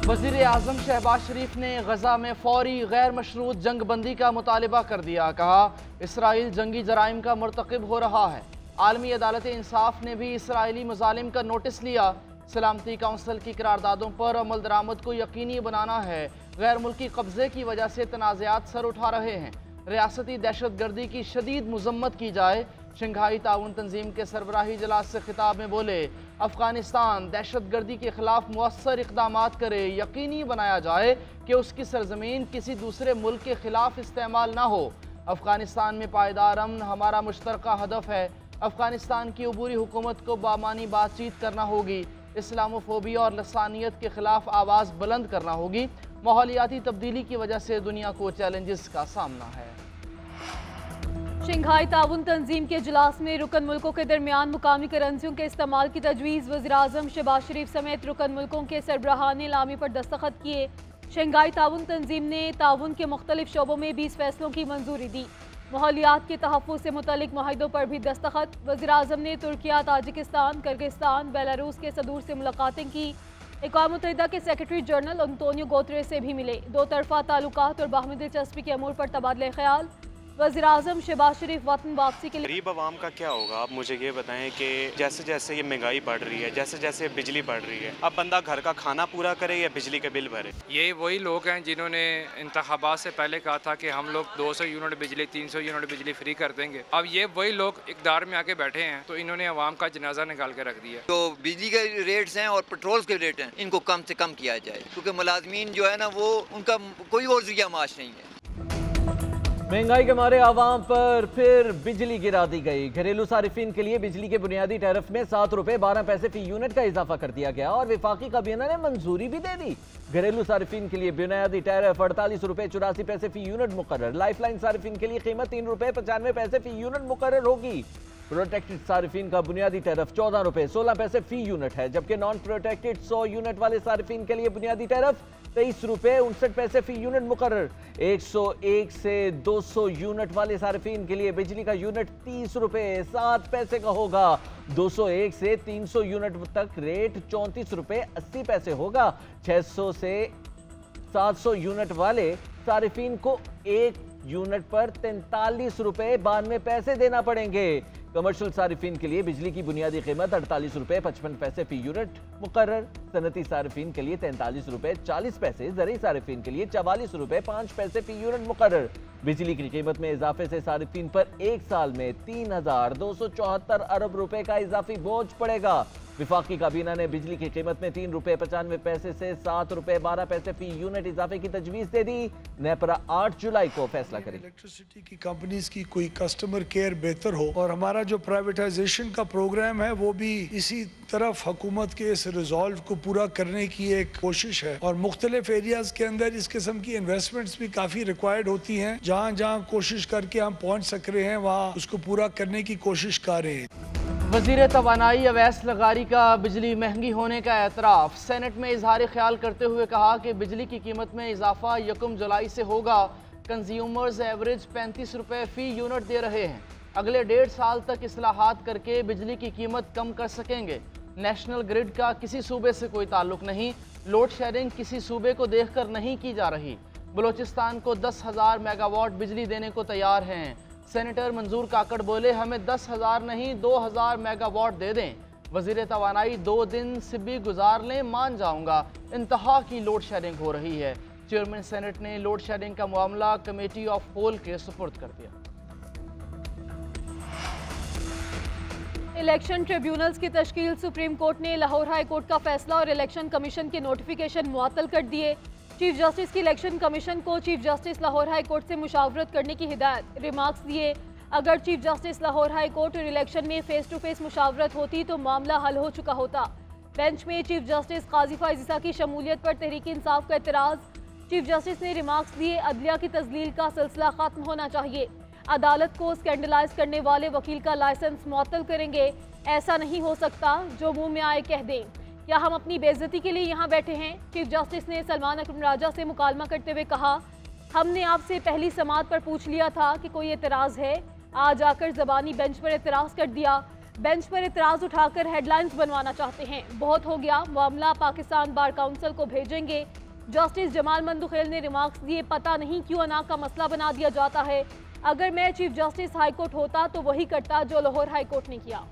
वज़ीर आज़म शहबाज शरीफ ने गजा में फौरी गैर मशरूत जंग बंदी का मुतालबा कर दिया। कहा इसराइल जंगी जराइम का मुर्तकिब हो रहा है। आलमी अदालत इंसाफ ने भी इसराइली मुजालिम का नोटिस लिया। सलामती काउंसिल की करारदादों पर अमल दरामद को यकीनी बनाना है। गैर मुल्की कब्जे की वजह से तनाज़ात सर उठा रहे हैं। रियासती दहशत गर्दी की शदीद मजम्मत की जाए। शंघाई ताउन तंजीम के सरबराही इजलास से खिताब में बोले अफगानिस्तान दहशत गर्दी के खिलाफ मुअस्सर इक़दाम करे। यकीनी बनाया जाए कि उसकी सरजमीन किसी दूसरे मुल्क के खिलाफ इस्तेमाल ना हो। अफगानिस्तान में पायदार अमन हमारा मुश्तरका हदफ है। अफगानिस्तान की अबूरी हुकूमत को बामानी बातचीत करना होगी। इस्लामोफोबिया और लसानियत के खिलाफ आवाज़ बुलंद करना होगी। माहौलियाती तब्दीली की वजह से दुनिया को चैलेंजेस का सामना है। शंघाई ताउन तंजीम के इजलास में रुकन मुल्कों के दरमियान मुकामी करेंसियों के इस्तेमाल की तजवीज़। वज़ीर आज़म शहबाज शरीफ समेत रुकन मुल्कों के सरबराहान ने लामी पर दस्तखत किए। शंघाई ताउन तंजीम ने ताउन के मुख्तलिफ शोबों में 20 फैसलों की मंजूरी दी। माहौलियात के तहफ़्फ़ुज़ से मुतल्लिक़ माहिदों पर भी दस्तखत। वज़ीर आज़म ने तुर्किया, ताजिकिस्तान, किर्गिस्तान, बेलारूस के सदूर से मुलाकातें की। अक़वाम मुत्तहिदा के सेक्रेटरी जनरल अंतोनियो गुतेरेस से भी मिले। दो तरफ़ा ताल्लुकात और बाहमी दिलचस्पी के अमूर पर तबादला ख्याल। वज़ीर आज़म शहबाज शरीफ वतन वापसी के लिए गरीब आवाम का क्या होगा? आप मुझे ये बताएं कि जैसे जैसे ये महंगाई बढ़ रही है, जैसे जैसे बिजली बढ़ रही है, अब बंदा घर का खाना पूरा करे या बिजली के बिल भरे? ये वही लोग हैं जिन्होंने इंतखाबात से पहले कहा था कि हम लोग 200 यूनिट बिजली, 300 यूनिट बिजली फ्री कर देंगे। अब ये वही लोग इक़्तिदार में आके बैठे हैं तो इन्होंने अवाम का जनाजा निकाल के रख दिया। तो बिजली के रेट्स हैं और पेट्रोल के रेट हैं, इनको कम से कम किया जाए, क्योंकि मुलाजमीन जो है ना वो उनका कोई और ज़रिया माश नहीं है। महंगाई के मारे आवाम पर फिर बिजली गिरा दी गई। घरेलू सारिफिन के लिए बिजली के बुनियादी टैरिफ में 7 रुपए 12 पैसे फी यूनिट का इजाफा कर दिया गया और विफाकी काबीना ने मंजूरी भी दे दी। घरेलू सारिफिन के लिए बुनियादी टैरिफ 48 रुपए 84 पैसे फी यूनिट मुकर्रर। लाइफलाइन सारिफिन के लिए कीमत 3 रुपए 95 पैसे फी यूनिट मुकर्रर होगी। प्रोटेक्टेड सारिफिन का बुनियादी टैरिफ 14 रुपए 16 पैसे फी यूनिट है, जबकि नॉन प्रोटेक्टेड 100 यूनिट वाले सारिफिन के लिए बुनियादी टैरिफ 23 रुपए 59 पैसे फी यूनिट मुकर्रर। 101 से 200 यूनिट वाले सारिफिन के लिए बिजली का यूनिट 30 रुपए 7 पैसे का होगा। 201 से 300 यूनिट तक रेट 34 रुपए 80 पैसे होगा। 600 से 700 यूनिट वाले सारिफिन को 1 यूनिट पर 43 रुपए 92 पैसे देना पड़ेंगे। कमर्शियल सारिफिन के लिए बिजली की बुनियादी कीमत 48 रुपए 55 पैसे फी यूनिट मुकर्रर। सनती सारिफिन के लिए 43 रुपए 40 पैसे, ज़रूरी सारिफिन के लिए 44 रुपए 5 पैसे फी यूनिट मुकर्रर। बिजली की कीमत में इजाफे से सारिफिन पर एक साल में 3,274 अरब रुपए का इजाफी बोझ पड़ेगा। विफाकी काबीना ने बिजली की कीमत में 3 रुपए 95 पैसे से 7 रुपए 12 पैसे फी यूनिट इजाफे की तजवीज़ दे दी। नेपरा 8 जुलाई को फैसला करेगी। इलेक्ट्रिसिटी की कंपनीज की कोई कस्टमर केयर बेहतर हो और हमारा जो प्राइवेटाइजेशन का प्रोग्राम है वो भी इसी तरफ हुकूमत के इस रिजॉल्व को पूरा करने की एक कोशिश है। और मुख्तलिफ एरियाज के अंदर इस किस्म की इन्वेस्टमेंट्स भी काफ़ी रिक्वायर्ड होती हैं। जहाँ जहाँ कोशिश करके हम पहुँच सक रहे हैं वहाँ उसको पूरा करने की कोशिश कर रहे हैं। वज़ीर तवानाई अवैस लगारी का बिजली महंगी होने का एतराफ़। सेनेट में इजहार ख्याल करते हुए कहा कि बिजली की कीमत में इजाफा 1 जुलाई से होगा। कंज्यूमर्स एवरेज 35 रुपए फ़ी यूनिट दे रहे हैं। अगले 1.5 साल तक इस्लाहात करके बिजली की कीमत कम कर सकेंगे। नेशनल ग्रिड का किसी सूबे से कोई ताल्लुक नहीं। लोड शेयरिंग किसी सूबे को देखकर नहीं की जा रही। बलूचिस्तान को 10,000 मेगावाट बिजली देने को तैयार हैं। सेनेटर मंजूर काकड़ बोले हमें 10,000 नहीं 2,000 मेगावाट दे दें। वज़ीर तवानाई 2 दिन सिब्बी गुजार लें मान जाऊंगा। इंतहा की लोड शेयरिंग हो रही है। चेयरमैन सेनेट ने लोड शेयरिंग का मामला कमेटी ऑफ होल के सुपुर्द कर दिया। इलेक्शन ट्रिब्यूनल्स की तश्कील। सुप्रीम कोर्ट ने लाहौर हाई कोर्ट का फैसला और इलेक्शन कमीशन के नोटिफिकेशन मुअत्तल कर दिए। चीफ जस्टिस की इलेक्शन कमीशन को chief justice Lahore high court से मुशावरत करने की हिदायत। रिमार्क्स दिए अगर chief justice Lahore high court और इलेक्शन में फेस टू फेस मुशावरत होती तो मामला हल हो चुका होता। बेंच में चीफ जस्टिस काजी फाइज ईसा की शमूलियत पर तहरीक इंसाफ का एतराज़। चीफ जस्टिस ने रिमार्क्स दिए अदलिया की तजलील का सिलसिला खत्म होना चाहिए। अदालत को स्कैंडलाइज करने वाले वकील का लाइसेंस मुअत्तल करेंगे। ऐसा नहीं हो सकता जो मुंह में आए कह दें। क्या हम अपनी बेइज्जती के लिए यहाँ बैठे हैं? चीफ जस्टिस ने सलमान अकरम राजा से मुकालमा करते हुए कहा हमने आपसे पहली समाअत पर पूछ लिया था कि कोई एतराज़ है। आज आकर ज़बानी बेंच पर एतराज़ कर दिया। बेंच पर इतराज उठाकर हेडलाइंस बनवाना चाहते हैं। बहुत हो गया, मामला पाकिस्तान बार काउंसिल को भेजेंगे। जस्टिस जमाल मंदुखेल ने रिमार्क्स दिए, पता नहीं क्यों अना का मसला बना दिया जाता है। अगर मैं चीफ जस्टिस हाई कोर्ट होता तो वही करता जो लाहौर हाई कोर्ट ने किया।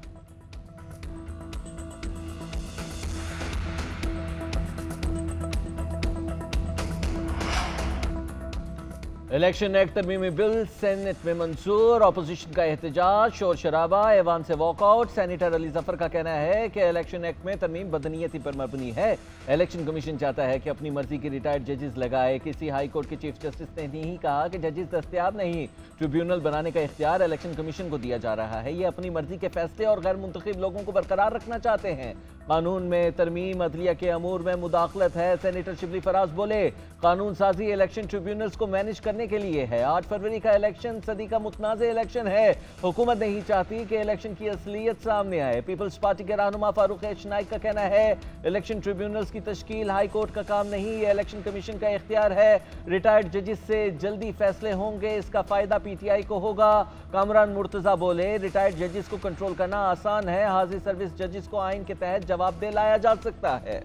इलेक्शन एक्ट तरमीमी बिल सेनेट में मंजूर, अपोजिशन का एहतजाज, शोर शराबा, ऐवान से वॉकआउट। सेनेटर अली जफर का कहना है कि इलेक्शन एक्ट में तरमीम बदनीयती पर मबनी है। इलेक्शन कमीशन चाहता है कि अपनी मर्जी के रिटायर्ड जजेस लगाए। किसी हाई कोर्ट के चीफ जस्टिस ने नहीं कहा कि जजेस दस्तयाब नहीं। ट्रिब्यूनल बनाने का इख्तियार इलेक्शन कमीशन को दिया जा रहा है। ये अपनी मर्जी के फैसले और गैर मुंतखब लोगों को बरकरार रखना चाहते हैं। कानून में तरमीम अदलिया के अमूर में मुदाखलत है। सेनेटर शिबली फराज बोले, कानून साजी इलेक्शन ट्रिब्यूनल्स को मैनेज करने के लिए है। 8 फरवरी का इलेक्शन सदी का मुतनाज़े इलेक्शन है। हुकूमत नहीं चाहती कि इलेक्शन की असलियत सामने आए। पीपल्स पार्टी के रहनुमा फारूक एच नाइक का कहना है, इलेक्शन ट्रिब्यूनल्स की तश्कील हाई कोर्ट का काम नहीं, ये इलेक्शन कमीशन का इख्तियार है। रिटायर्ड जजेस से जल्दी फैसले होंगे, इसका फायदा पीटीआई को होगा। कामरान मुर्तजा बोले, रिटायर्ड जजेस को कंट्रोल करना आसान है। हाजिर सर्विस जजेस को आइन के तहत जवाब दे लाया जा सकता है।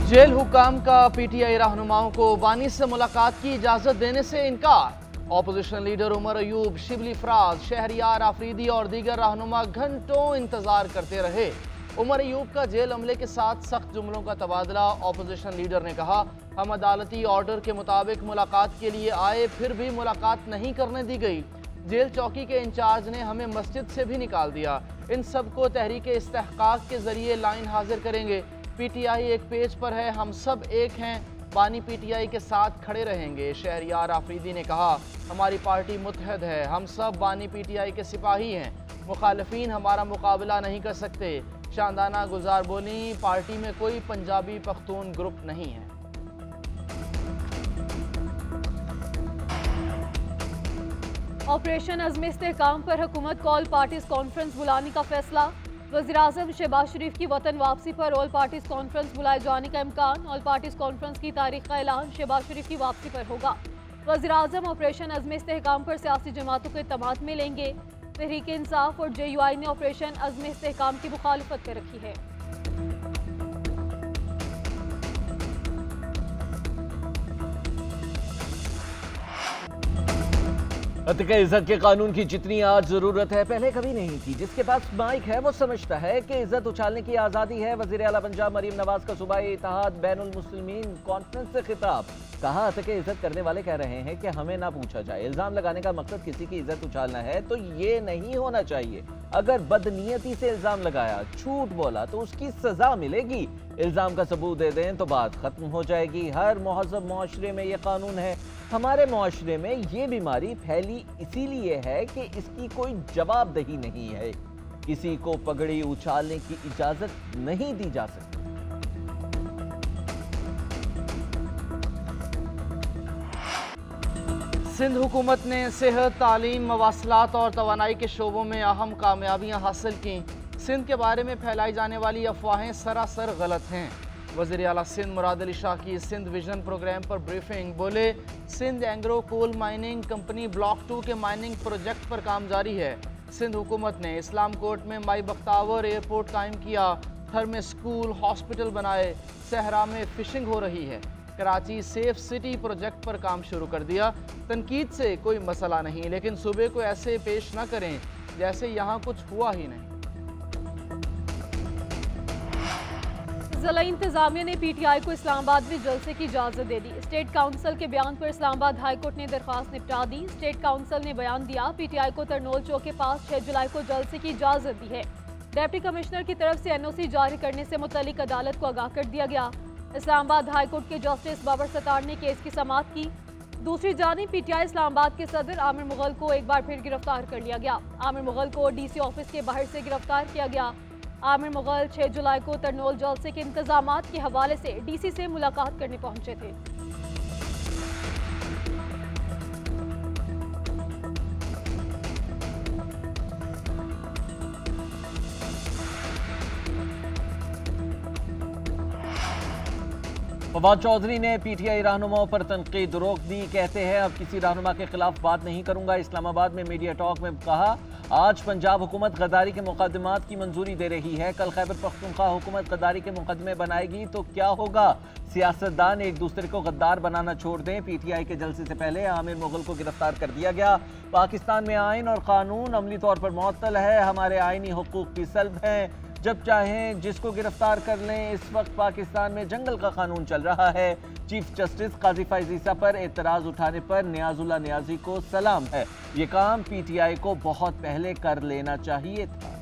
जेल हुकाम का पीटीआई रहनुमाओं को बानी से मुलाकात की इजाजत देने से इनकार। ऑपोजिशन लीडर उमर अयूब, शिबली फराज, शहरियार आफरीदी और दीगर रहनुमा घंटों इंतजार करते रहे। उमर अयूब का जेल अमले के साथ सख्त जुमलों का तबादला। ऑपोजिशन लीडर ने कहा, हम अदालती ऑर्डर के मुताबिक मुलाकात के लिए आए, फिर भी मुलाकात नहीं करने दी गई। जेल चौकी के इंचार्ज ने हमें मस्जिद से भी निकाल दिया। इन सबको तहरीक इस्तेहकाक के जरिए लाइन हाजिर करेंगे। पीटीआई एक पेज पर है, हम सब एक हैं। बानी पीटीआई के साथ खड़े रहेंगे। शहरियार आफरीदी ने कहा, हमारी पार्टी मुत्तहद है, हम सब बानी पीटीआई के सिपाही हैं। मुखालिफिन हमारा मुकाबला नहीं कर सकते। शानदाना गुजार बोली, पार्टी में कोई पंजाबी पख्तून ग्रुप नहीं है। ऑपरेशन अज़्म इस्तेहकाम पर हुकूमत को ऑल पार्टीज कॉन्फ्रेंस बुलाने का फैसला। वज़ीर-ए-आज़म शहबाज शरीफ की वतन वापसी पर ऑल पार्टीज कॉन्फ्रेंस बुलाए जाने का इम्कान। ऑल पार्टीज कॉन्फ्रेंस की तारीख का ऐलान शहबाज शरीफ की वापसी पर होगा। वज़ीर-ए-आज़म ऑपरेशन अज़्म इस्तेहकाम पर सियासी जमातों के तमात में लेंगे। तहरीक इंसाफ और JUI ने ऑपरेशन अज़्म इस्तेहकाम की मुखालिफत कर रखी है। अतिका इज्जत के कानून की जितनी आज जरूरत है पहले कभी नहीं थी। जिसके पास माइक है वो समझता है कि इज्जत उछालने की आज़ादी है। वज़ीर आला पंजाब मरीम नवाज का सूबाई इत्तेहाद बैनुल मुस्लिमीन कॉन्फ्रेंस से खिताब। कहा, अतिका इज्जत करने वाले कह रहे हैं कि हमें ना पूछा जाए। इल्जाम लगाने का मकसद किसी की इज्जत उछालना है तो ये नहीं होना चाहिए। अगर बदनीयती से इल्जाम लगाया, झूठ बोला तो उसकी सजा मिलेगी। इल्जाम का सबूत दे दें तो बात खत्म हो जाएगी। हर महज़ब मुआशरे में ये कानून है। हमारे मुआशरे में ये बीमारी फैली इसीलिए है कि इसकी कोई जवाबदेही नहीं है। किसी को पगड़ी उछालने की इजाजत नहीं दी जा सकती। सिंध हुकूमत ने सेहत, तालीम, मवासलात और तवानाई के शोबों में अहम कामयाबियाँ हासिल की। सिंध के बारे में फैलाई जाने वाली अफवाहें सरासर गलत हैं। वज़ीर आला सिंध मुराद अली शाह की सिंध विजन प्रोग्राम पर ब्रीफिंग। बोले, Sindh Engro coal mining company block 2 के माइनिंग प्रोजेक्ट पर काम जारी है। सिंध हुकूमत ने इस्लाम कोर्ट में माई बख्तावर एयरपोर्ट कायम किया। थर में स्कूल, हॉस्पिटल बनाए। सहरा में फिशिंग हो रही है। कराची सेफ सिटी प्रोजेक्ट पर काम शुरू कर दिया। तनकीद से कोई मसला नहीं, लेकिन सूबे को ऐसे पेश न करें जैसे यहाँ कुछ हुआ ही नहीं। जिला इंतजामिया ने PTI को इस्लामाबाद में जलसे की इजाज़त दे दी। स्टेट काउंसिल के बयान पर इस्लामाबाद हाई कोर्ट ने दरख्वास्त निपटा दी। स्टेट काउंसिल ने बयान दिया, PTI को तरनोल चौक के पास 6 जुलाई को जलसे की इजाज़त दी है। डिप्टी कमिश्नर की तरफ से NOC जारी करने से मुतल्लिक अदालत को आगाह कर दिया गया। इस्लामाबाद हाई कोर्ट के जस्टिस बाबर सत्तार ने केस की समाअत की। दूसरी जानिब PTI इस्लामाबाद के सदर आमिर मुगल को एक बार फिर गिरफ्तार कर लिया गया। आमिर मुगल को DC ऑफिस के बाहर से गिरफ्तार किया गया। आमिर मुगल 6 जुलाई को तरनोल जलसे के इंतजामात के हवाले से DC से मुलाकात करने पहुंचे थे। फवाद चौधरी ने पीटीआई रहनुमाओं पर तनकीद रोक दी। कहते हैं अब किसी रहनुमा के खिलाफ बात नहीं करूंगा। इस्लामाबाद में मीडिया टॉक में कहा, आज पंजाब हुकूमत गद्दारी के मुकदमात की मंजूरी दे रही है, कल खैबर पख्तूनख्वा हुकूमत गद्दारी के मुकदमे बनाएगी तो क्या होगा। सियासतदान एक दूसरे को गद्दार बनाना छोड़ दें। पीटीआई के जलसे से पहले आमिर मुगल को गिरफ्तार कर दिया गया। पाकिस्तान में आइन और कानून अमली तौर पर मुअत्तल है, हमारे आइनी हुकूक भी सल्ब हैं, जब चाहें जिसको गिरफ्तार कर लें। इस वक्त पाकिस्तान में जंगल का कानून चल रहा है। चीफ जस्टिस काजी फैज ईसा पर एतराज उठाने पर नियाजुल्लाह नियाजी को सलाम है। ये काम पीटीआई को बहुत पहले कर लेना चाहिए था।